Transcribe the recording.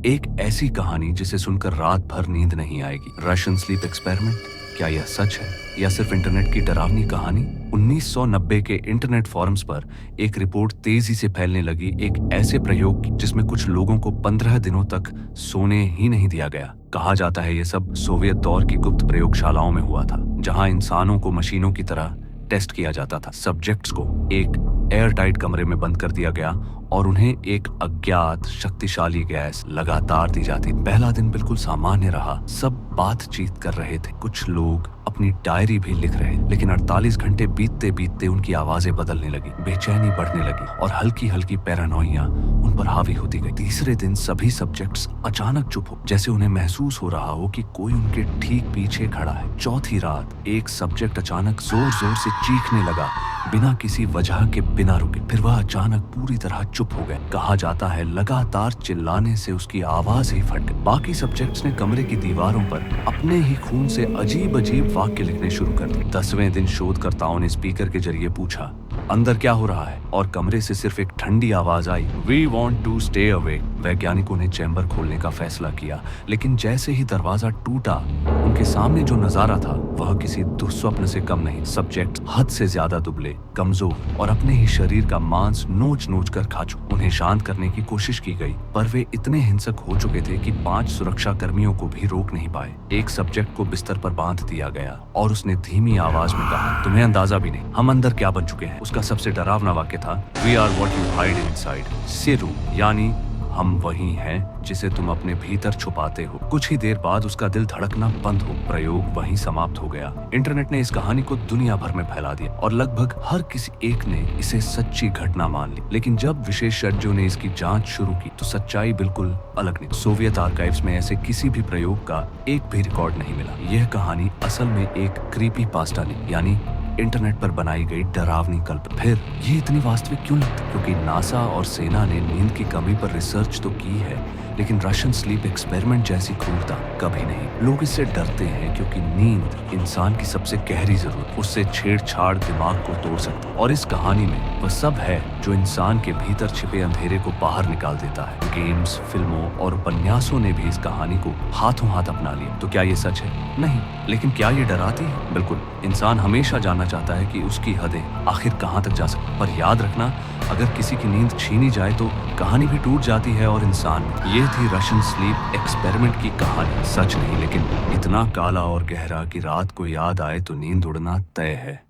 एक ऐसी कहानी जिसे सुनकर रात भर नींद नहीं आएगी। रशियन स्लीप एक्सपेरिमेंट, क्या यह सच है या सिर्फ इंटरनेट की डरावनी कहानी? 1990 के इंटरनेट फोरम्स पर एक रिपोर्ट तेजी से फैलने लगी, एक ऐसे प्रयोग की जिसमें कुछ लोगों को 15 दिनों तक सोने ही नहीं दिया गया। कहा जाता है ये सब सोवियत दौर की गुप्त प्रयोगशालाओं में हुआ था, जहां इंसानों को मशीनों की तरह टेस्ट किया जाता था। सब्जेक्ट्स को एक एयर टाइट कमरे में बंद कर दिया गया और उन्हें एक अज्ञात शक्तिशाली गैस लगातार दी जाती। पहला दिन बिल्कुल सामान्य रहा, सब बातचीत कर रहे थे, कुछ लोग अपनी डायरी भी लिख रहे, लेकिन 48 घंटे बीतते बीतते उनकी आवाजें बदलने लगी, बेचैनी बढ़ने लगी और हल्की हल्की पैरानोइया उन पर हावी होती गई। तीसरे दिन सभी सब्जेक्ट्स अचानक चुप हो, जैसे उन्हें महसूस हो रहा हो कि कोई उनके ठीक पीछे खड़ा है। चौथी रात एक सब्जेक्ट अचानक जोर जोर से चीखने लगा, बिना किसी वजह के, बिना रुके। फिर वह अचानक पूरी तरह चुप हो गए। कहा जाता है लगातार चिल्लाने से उसकी आवाज ही फट गई। बाकी सब्जेक्ट्स ने कमरे की दीवारों पर अपने ही खून से अजीब अजीब वाक्य लिखने शुरू कर दिए। 10वें दिन शोधकर्ताओं ने स्पीकर के जरिए पूछा, अंदर क्या हो रहा है? और कमरे से सिर्फ एक ठंडी आवाज आई, we want to stay away. वैज्ञानिकों ने चैम्बर खोलने का फैसला किया, लेकिन जैसे ही दरवाजा टूटा, उनके सामने जो नजारा था वह किसी दुस्वप्न से कम नहीं। सब्जेक्ट हद से ज्यादा दुबले, कमजोर और अपने ही शरीर का मांस नोच नोच कर खा चुके। उन्हें शांत करने की कोशिश की गई, पर वे इतने हिंसक हो चुके थे कि 5 सुरक्षा कर्मियों को भी रोक नहीं पाए। एक सब्जेक्ट को बिस्तर पर बांध दिया गया और उसने धीमी आवाज में कहा, तुम्हें अंदाजा भी नहीं हम अंदर क्या बन चुके हैं। उसका सबसे डरावना वाक्य था, we are what you hide inside. सिरू, यानी हम वही हैं जिसे तुम अपने भीतर छुपाते हो। कुछ ही देर बाद उसका दिल धड़कना बंद हो, प्रयोग वहीं समाप्त हो गया। इंटरनेट ने इस कहानी को दुनिया भर में फैला दिया और लगभग हर किसी एक ने इसे सच्ची घटना मान ली। लेकिन जब विशेषज्ञों ने इसकी जांच शुरू की तो सच्चाई बिल्कुल अलग निकली। सोवियत आर्काइव्स में ऐसे किसी भी प्रयोग का एक भी रिकॉर्ड नहीं मिला। यह कहानी असल में एक क्रीपी पास्टा नहीं, यानी इंटरनेट पर बनाई गई डरावनी कल्पना। फिर ये इतनी वास्तविक क्यों लगती? क्योंकि नासा और सेना ने नींद की कमी पर रिसर्च तो की है, लेकिन रशियन स्लीप एक्सपेरिमेंट जैसी क्रूरता कभी नहीं। लोग इससे डरते हैं क्योंकि नींद इंसान की सबसे गहरी जरूरत, उससे छेड़छाड़ दिमाग को तोड़ सकता है। और इस कहानी में वह सब है जो इंसान के भीतर छिपे अंधेरे को बाहर निकाल देता है। गेम्स, फिल्मों और उपन्यासों ने भी इस कहानी को हाथों हाथ अपना लिया। तो क्या ये सच है? नहीं। लेकिन क्या ये डराती है? बिल्कुल। इंसान हमेशा जानना चाहता है कि उसकी हदें आखिर कहाँ तक जा सकती। पर याद रखना, अगर किसी की नींद छीनी जाए तो कहानी भी टूट जाती है और इंसान भी। ये थी रशियन स्लीप एक्सपेरिमेंट की कहानी। सच नहीं, लेकिन इतना काला और गहरा कि रात को याद आए तो नींद उड़ना तय है।